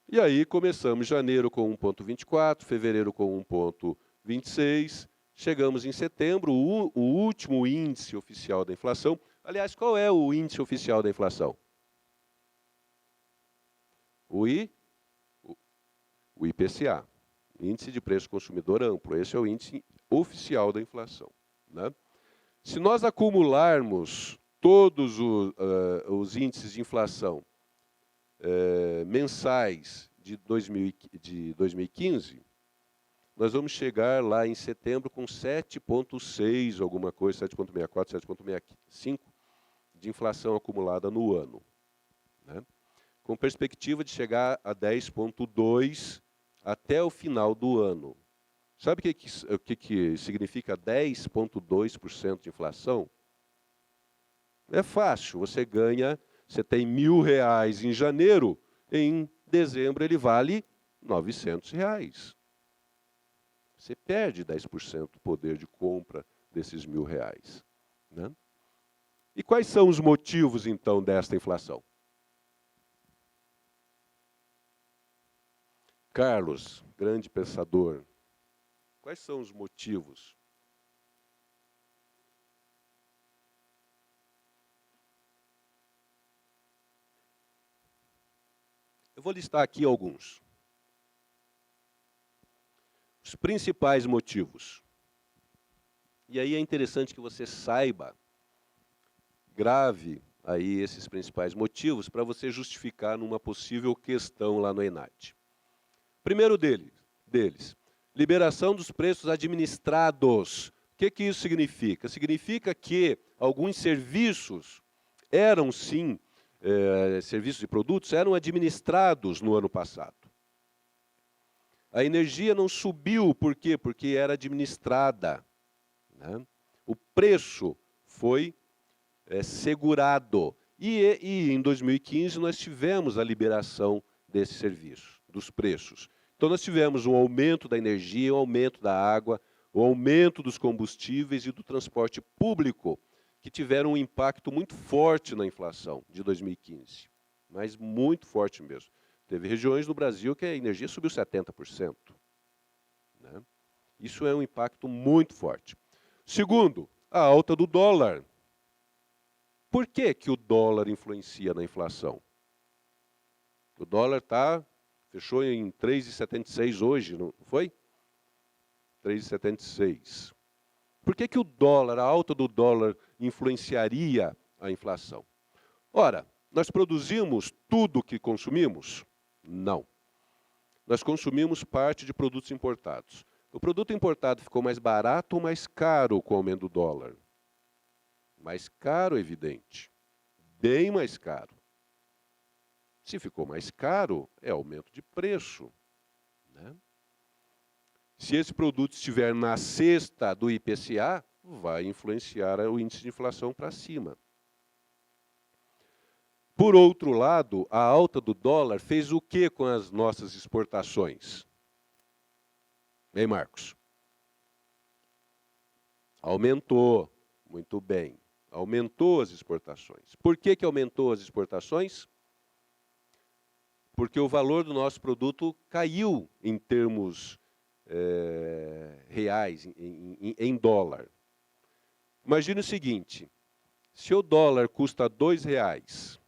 E aí começamos janeiro com 1,24%, fevereiro com 1,26%, chegamos em setembro, o último índice oficial da inflação. Aliás, qual é o índice oficial da inflação? O IPCA, Índice de Preço Consumidor Amplo. Esse é o índice oficial da inflação. Né? Se nós acumularmos todos os índices de inflação mensais de 2015, nós vamos chegar lá em setembro com 7,6, alguma coisa, 7,64, 7,65 de inflação acumulada no ano, né? Com perspectiva de chegar a 10,2 até o final do ano. Sabe o que significa 10,2% de inflação? É fácil, você tem R$1.000 em janeiro, em dezembro ele vale R$900. Você perde 10% do poder de compra desses R$1.000, né? E quais são os motivos, então, desta inflação? Carlos, grande pensador, quais são os motivos? Eu vou listar aqui alguns. Os principais motivos. E aí é interessante que você saiba, grave aí esses principais motivos para você justificar numa possível questão lá no ENAD. Primeiro deles, liberação dos preços administrados. O que isso significa? Significa que alguns serviços eram, sim, serviços e produtos, eram administrados no ano passado. A energia não subiu, por quê? Porque era administrada, né? O preço foi segurado. E em 2015 nós tivemos a liberação desse serviço, dos preços. Então nós tivemos um aumento da energia, um aumento da água, um aumento dos combustíveis e do transporte público, que tiveram um impacto muito forte na inflação de 2015, mas muito forte mesmo. Teve regiões do Brasil que a energia subiu 70%. Né? Isso é um impacto muito forte. Segundo, a alta do dólar. Por que o dólar influencia na inflação? O dólar fechou em 3,76 hoje, não foi? 3,76. Por que o dólar, a alta do dólar, influenciaria a inflação? Ora, nós produzimos tudo o que consumimos? Não. Nós consumimos parte de produtos importados. O produto importado ficou mais barato ou mais caro com o aumento do dólar? Mais caro, evidente. Bem mais caro. Se ficou mais caro, é aumento de preço, né? Se esse produto estiver na cesta do IPCA, vai influenciar o índice de inflação para cima. Por outro lado, a alta do dólar fez o que com as nossas exportações? Hein, Marcos? Aumentou. Muito bem. Aumentou as exportações. Por que aumentou as exportações? Porque o valor do nosso produto caiu em termos reais, em dólar. Imagine o seguinte, se o dólar custa R$2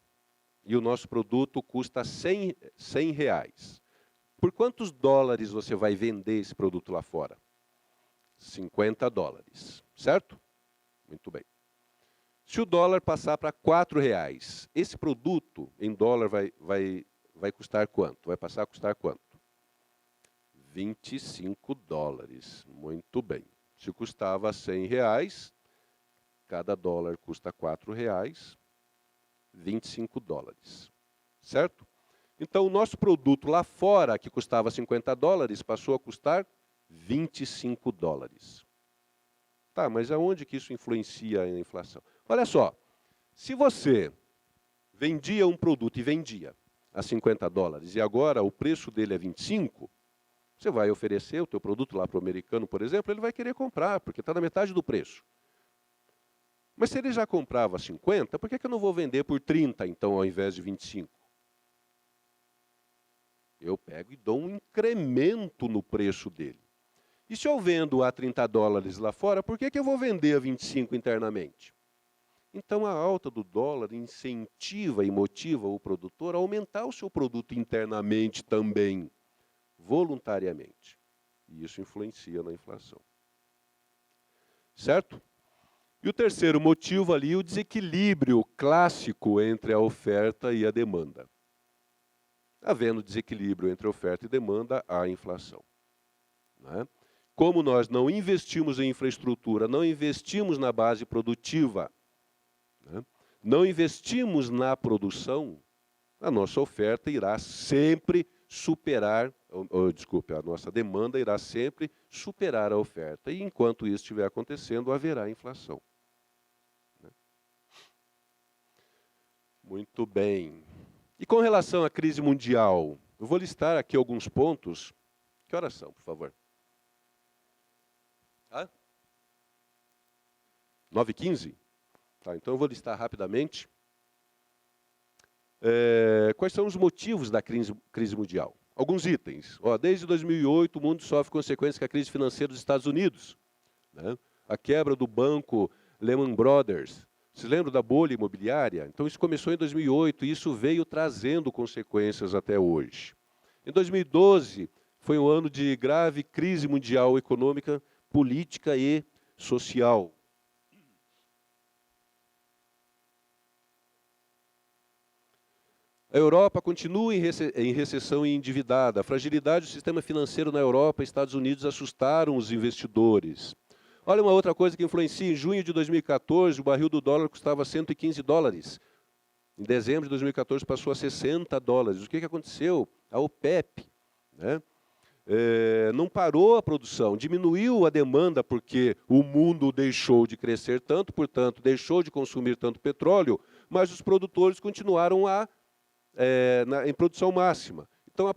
e o nosso produto custa R$100, por quantos dólares você vai vender esse produto lá fora? $50, certo? Muito bem. Se o dólar passar para R$4, esse produto em dólar vai custar quanto? Vai passar a custar quanto? $25. Muito bem. Se custava R$100, cada dólar custa R$4, $25. Certo? Então, o nosso produto lá fora, que custava $50, passou a custar $25. Tá, mas aonde que isso influencia a inflação? Olha só, se você vendia um produto e vendia a $50 e agora o preço dele é 25, você vai oferecer o teu produto lá para o americano, por exemplo, ele vai querer comprar, porque está na metade do preço. Mas se ele já comprava 50, por que eu não vou vender por 30, então, ao invés de 25? Eu pego e dou um incremento no preço dele. E se eu vendo a $30 lá fora, por que eu vou vender a 25 internamente? Então, a alta do dólar incentiva e motiva o produtor a aumentar o seu produto internamente também, voluntariamente. E isso influencia na inflação. Certo? E o terceiro motivo ali, o desequilíbrio clássico entre a oferta e a demanda. Havendo desequilíbrio entre oferta e demanda, há inflação. Né? Como nós não investimos em infraestrutura, não investimos na base produtiva, né? Não investimos na produção, a nossa oferta irá sempre superar, desculpe, a nossa demanda irá sempre superar a oferta. E enquanto isso estiver acontecendo, haverá inflação. Muito bem. E com relação à crise mundial, eu vou listar aqui alguns pontos. Que horas são, por favor? 9h15? Tá, então eu vou listar rapidamente. Quais são os motivos da crise mundial? Alguns itens. Desde 2008, o mundo sofre consequências da crise financeira dos Estados Unidos. Né? A quebra do banco Lehman Brothers. Se lembra da bolha imobiliária? Então isso começou em 2008 e isso veio trazendo consequências até hoje. Em 2012, foi um ano de grave crise mundial econômica, política e social. A Europa continua em recessão e endividada. A fragilidade do sistema financeiro na Europa e Estados Unidos assustaram os investidores. Olha uma outra coisa que influencia. Em junho de 2014, o barril do dólar custava $115. Em dezembro de 2014, passou a $60. O que aconteceu? A OPEP, né? Não parou a produção, diminuiu a demanda porque o mundo deixou de crescer tanto, portanto, deixou de consumir tanto petróleo, mas os produtores continuaram em produção máxima. Então,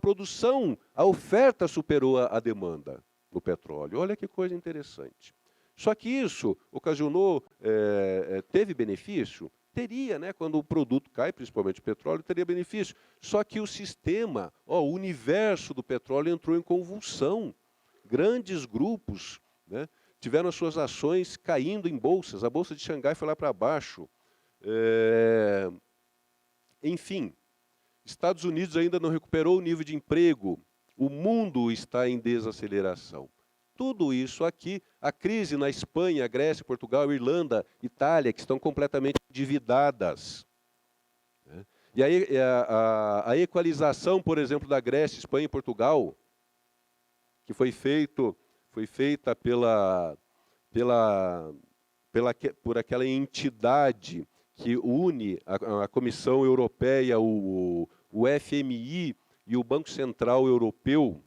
a oferta superou a demanda no petróleo. Olha que coisa interessante. Só que isso ocasionou, teve benefício? Teria, né? Quando o produto cai, principalmente o petróleo, teria benefício. Só que o sistema, o universo do petróleo entrou em convulsão. Grandes grupos, né, tiveram as suas ações caindo em bolsas. A bolsa de Xangai foi lá para baixo. Enfim, Estados Unidos ainda não recuperou o nível de emprego. O mundo está em desaceleração. Tudo isso aqui, a crise na Espanha, Grécia, Portugal, Irlanda, Itália, que estão completamente endividadas. E aí a equalização, por exemplo, da Grécia, Espanha e Portugal, que foi feita por aquela entidade que une a Comissão Europeia, o FMI e o Banco Central Europeu,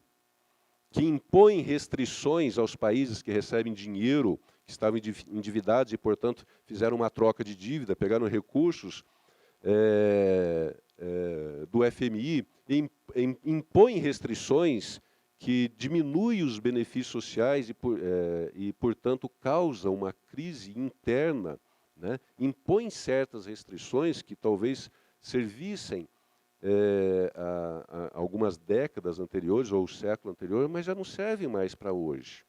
que impõem restrições aos países que recebem dinheiro, que estavam endividados e, portanto, fizeram uma troca de dívida, pegaram recursos do FMI, impõem restrições que diminuem os benefícios sociais e, portanto, causam uma crise interna, né? Impõem certas restrições que talvez servissem algumas décadas anteriores ou o século anterior, mas já não servem mais para hoje,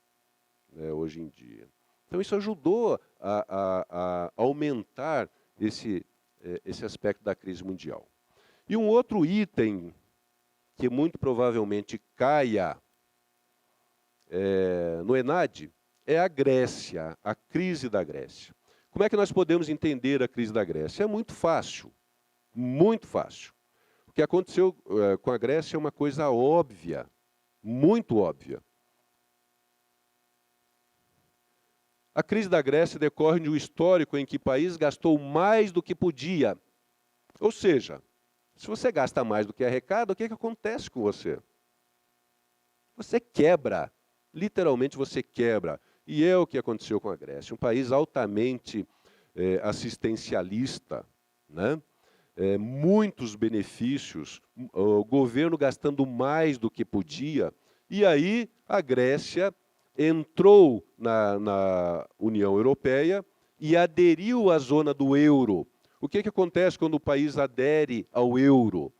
né, hoje em dia. Então isso ajudou a aumentar esse aspecto da crise mundial. E um outro item que muito provavelmente caia no ENAD é a Grécia, a crise da Grécia. Como é que nós podemos entender a crise da Grécia? É muito fácil, muito fácil. O que aconteceu com a Grécia é uma coisa óbvia, muito óbvia. A crise da Grécia decorre de um histórico em que o país gastou mais do que podia. Ou seja, se você gasta mais do que arrecada, o que acontece com você? Você quebra, literalmente você quebra. E é o que aconteceu com a Grécia, um país altamente assistencialista, né? Muitos benefícios, o governo gastando mais do que podia, e aí a Grécia entrou na União Europeia e aderiu à zona do euro. O que acontece quando o país adere ao euro?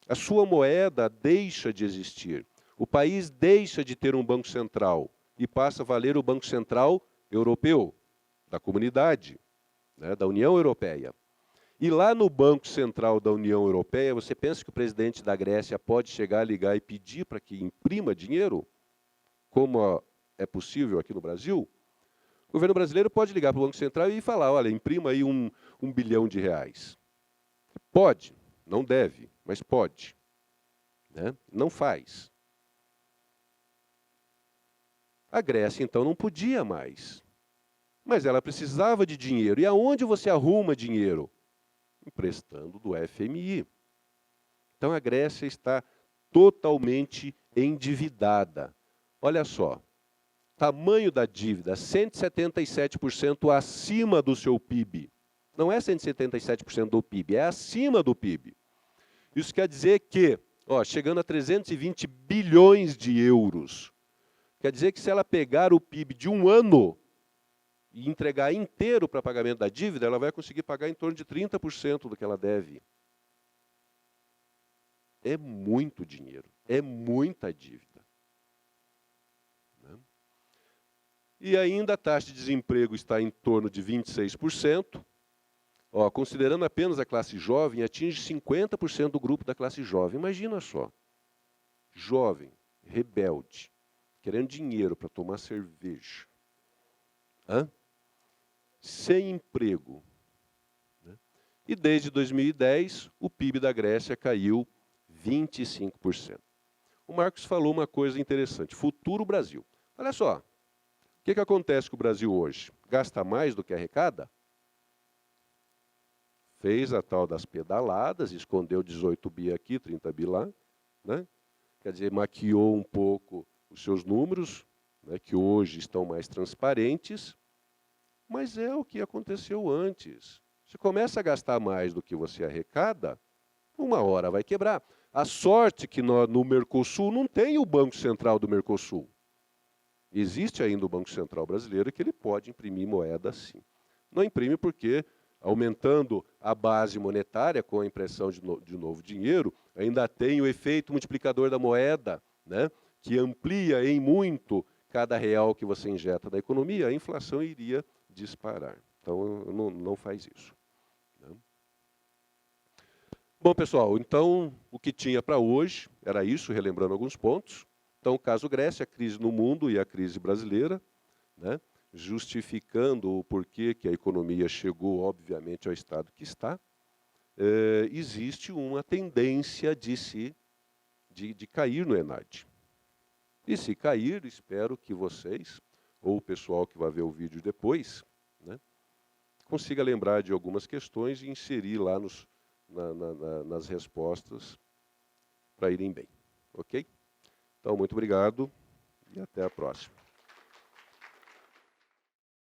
A sua moeda deixa de existir. O país deixa de ter um banco central e passa a valer o Banco Central Europeu, da comunidade, né, da União Europeia. E lá no Banco Central da União Europeia, você pensa que o presidente da Grécia pode chegar, ligar e pedir para que imprima dinheiro, como é possível aqui no Brasil? O governo brasileiro pode ligar para o Banco Central e falar, olha, imprima aí um bilhão de reais. Pode, não deve, mas pode. né? Não faz. A Grécia, então, não podia mais. Mas ela precisava de dinheiro. E aonde você arruma dinheiro? Emprestando do FMI. Então, a Grécia está totalmente endividada. Olha só, tamanho da dívida, 177% acima do seu PIB. Não é 177% do PIB, é acima do PIB. Isso quer dizer que, chegando a 320 bilhões de euros, quer dizer que se ela pegar o PIB de um ano e entregar inteiro para pagamento da dívida, ela vai conseguir pagar em torno de 30% do que ela deve. É muito dinheiro, é muita dívida. Né? E ainda a taxa de desemprego está em torno de 26%. Considerando apenas a classe jovem, atinge 50% do grupo da classe jovem. Imagina só, jovem, rebelde, querendo dinheiro para tomar cerveja, sem emprego. Né? E desde 2010, o PIB da Grécia caiu 25%. O Marcos falou uma coisa interessante, futuro Brasil. Olha só, o que acontece com o Brasil hoje? Gasta mais do que arrecada? Fez a tal das pedaladas, escondeu 18 bi aqui, 30 bi lá, né? Quer dizer, maquiou um pouco os seus números, né, que hoje estão mais transparentes, mas é o que aconteceu antes. Você começa a gastar mais do que você arrecada, uma hora vai quebrar. A sorte que no Mercosul não tem o Banco Central do Mercosul. Existe ainda o Banco Central brasileiro que ele pode imprimir moeda sim. Não imprime porque, aumentando a base monetária com a impressão de novo dinheiro, ainda tem o efeito multiplicador da moeda, né, que amplia em muito cada real que você injeta na economia, a inflação iria disparar. Então, não faz isso. Né? Bom, pessoal, então, o que tinha para hoje era isso, relembrando alguns pontos. Então, o caso Grécia, a crise no mundo e a crise brasileira, né? Justificando o porquê que a economia chegou, obviamente, ao estado que está, existe uma tendência de cair no ENAD. E se cair, espero que vocês, ou o pessoal que vai ver o vídeo depois, né, consiga lembrar de algumas questões e inserir lá nas respostas para irem bem. Ok? Então, muito obrigado e até a próxima.